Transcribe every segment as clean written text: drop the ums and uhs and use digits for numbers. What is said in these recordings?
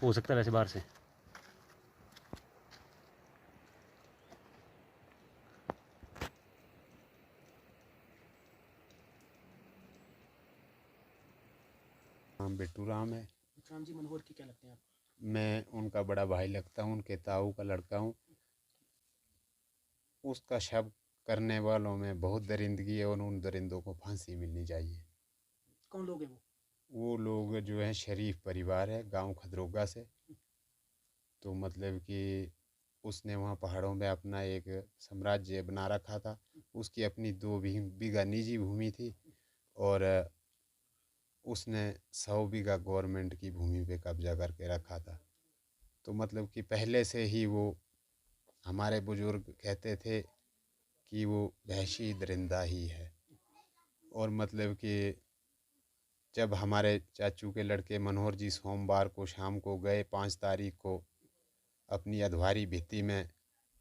हो सकता है वैसे बाहर से? नाम बिट्टू राम है। राम जी मनोहर की क्या लगते हैं आप? मैं उनका बड़ा भाई लगता हूँ, उनके ताऊ का लड़का हूँ। उसका शव करने वालों में बहुत दरिंदगी है और उन दरिंदों को फांसी मिलनी चाहिए। कौन लोग हैं वो? वो लोग जो है शरीफ परिवार है, गांव खदरोगा से। तो मतलब कि उसने वहाँ पहाड़ों में अपना एक साम्राज्य बना रखा था। उसकी अपनी 2 बीघा निजी भूमि थी और उसने 100 बीघा गवर्नमेंट की भूमि पे कब्जा करके रखा था। तो मतलब कि पहले से ही वो, हमारे बुजुर्ग कहते थे कि वो वहशी दरिंदा ही है। और मतलब कि जब हमारे चाचू के लड़के मनोहर जी सोमवार को शाम को गए 5 तारीख को अपनी अधवारी भित्ती में,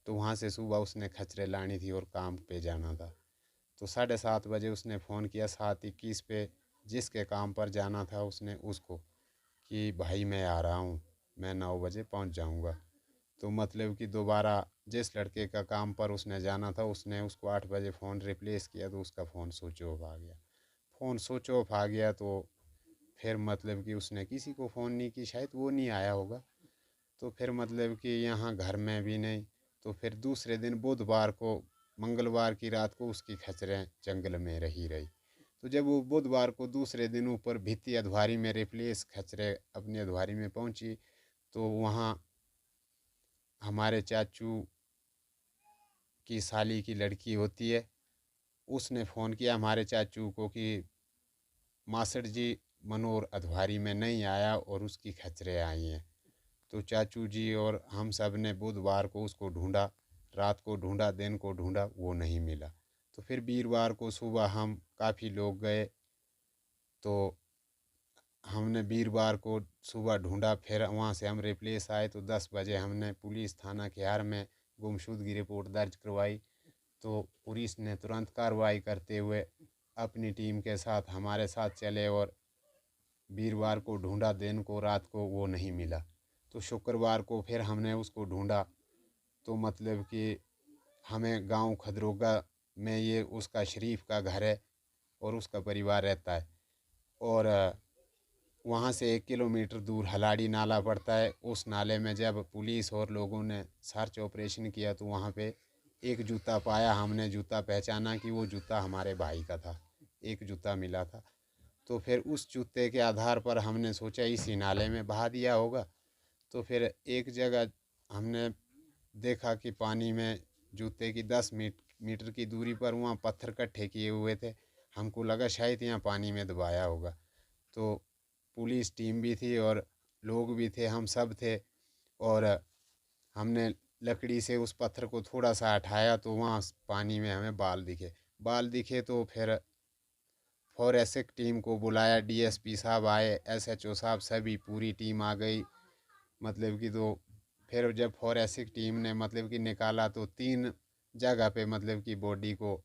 तो वहाँ से सुबह उसने खचरे लानी थी और काम पे जाना था। तो 7:30 बजे उसने फ़ोन किया 7:21 पे, जिसके काम पर जाना था उसने उसको, कि भाई मैं आ रहा हूँ, मैं 9 बजे पहुँच जाऊँगा। तो मतलब कि दोबारा जिस लड़के का काम पर उसने जाना था उसने उसको 8 बजे फ़ोन रिप्लेस किया तो उसका फ़ोन स्विच ऑफ आ गया। फ़ोन स्विच ऑफ आ गया तो फिर मतलब कि उसने किसी को फ़ोन नहीं की, शायद वो नहीं आया होगा। तो फिर मतलब कि यहाँ घर में भी नहीं। तो फिर दूसरे दिन बुधवार को, मंगलवार की रात को उसकी खचरें जंगल में रही। तो जब वो बुधवार को दूसरे दिन ऊपर भित्ती अधवारी में रिप्लेस खचरे अपनी अधवारी में पहुंची, तो वहाँ हमारे चाचू की साली की लड़की होती है, उसने फ़ोन किया हमारे चाचू को कि मासड़ जी मनोहर अधवारी में नहीं आया और उसकी खचरे आई हैं। तो चाचू जी और हम सब ने बुधवार को उसको ढूंढा, रात को ढूंढा, दिन को ढूंढा, वो नहीं मिला। तो फिर वीरवार को सुबह हम काफ़ी लोग गए, तो हमने वीरवार को सुबह ढूंढा, फिर वहाँ से हम रिप्लेस आए। तो 10 बजे हमने पुलिस थाना केहार में गुमशुदगी की रिपोर्ट दर्ज करवाई। तो पुलिस ने तुरंत कार्रवाई करते हुए अपनी टीम के साथ हमारे साथ चले और वीरवार को ढूंढा, दिन को रात को वो नहीं मिला। तो शुक्रवार को फिर हमने उसको ढूंढा। तो मतलब कि हमें गांव खदरोगा में ये उसका शरीफ का घर है और उसका परिवार रहता है। और वहाँ से 1 किलोमीटर दूर हलाड़ी नाला पड़ता है। उस नाले में जब पुलिस और लोगों ने सर्च ऑपरेशन किया तो वहाँ पे एक जूता पाया। हमने जूता पहचाना कि वो जूता हमारे भाई का था, एक जूता मिला था। तो फिर उस जूते के आधार पर हमने सोचा इसी नाले में बहा दिया होगा। तो फिर एक जगह हमने देखा कि पानी में जूते की 10 मीटर की दूरी पर वहाँ पत्थर इकट्ठे किए हुए थे। हमको लगा शायद यहाँ पानी में दबाया होगा। तो पुलिस टीम भी थी और लोग भी थे, हम सब थे। और हमने लकड़ी से उस पत्थर को थोड़ा सा हटाया तो वहाँ पानी में हमें बाल दिखे। तो फिर फॉरेंसिक टीम को बुलाया, डीएसपी साहब आए, एसएचओ साहब, सभी पूरी टीम आ गई। मतलब कि तो फिर जब फॉरेंसिक टीम ने मतलब कि निकाला तो 3 जगह पे मतलब कि बॉडी को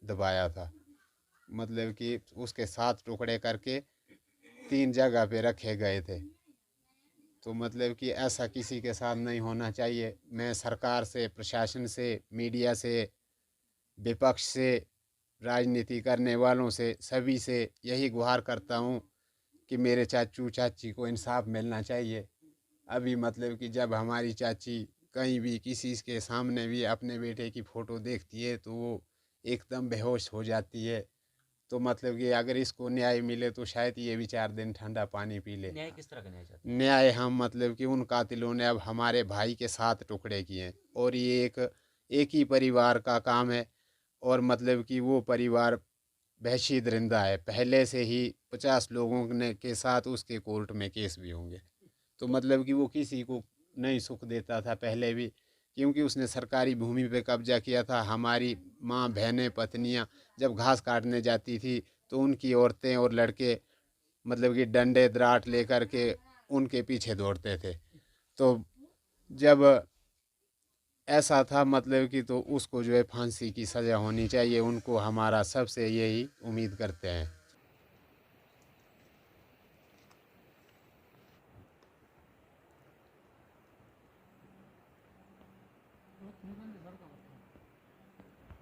दबाया था। मतलब कि उसके 7 टुकड़े करके 3 जगह पे रखे गए थे। तो मतलब कि ऐसा किसी के साथ नहीं होना चाहिए। मैं सरकार से, प्रशासन से, मीडिया से, विपक्ष से, राजनीति करने वालों से, सभी से यही गुहार करता हूँ कि मेरे चाचू चाची को इंसाफ मिलना चाहिए। अभी मतलब कि जब हमारी चाची कहीं भी किसी के सामने भी अपने बेटे की फ़ोटो देखती है तो वो एकदम बेहोश हो जाती है। तो मतलब कि अगर इसको न्याय मिले तो शायद ये भी 4 दिन ठंडा पानी पी ले। न्याय किस तरह का न्याय चाहते हैं? न्याय हम मतलब कि उन कातिलों ने अब हमारे भाई के 7 टुकड़े किए हैं और ये एक ही परिवार का काम है। और मतलब कि वो परिवार वहशी दरिंदा है। पहले से ही 50 लोगों ने के साथ उसके कोर्ट में केस भी होंगे। तो मतलब कि वो किसी को नहीं सुख देता था पहले भी, क्योंकि उसने सरकारी भूमि पे कब्जा किया था। हमारी माँ, बहनें, पत्नियाँ जब घास काटने जाती थी तो उनकी औरतें और लड़के मतलब कि डंडे दराट लेकर के उनके पीछे दौड़ते थे। तो जब ऐसा था मतलब कि तो उसको जो है फांसी की सज़ा होनी चाहिए। उनको हमारा सबसे यही उम्मीद करते हैं। वो निबंध सर का बताइए।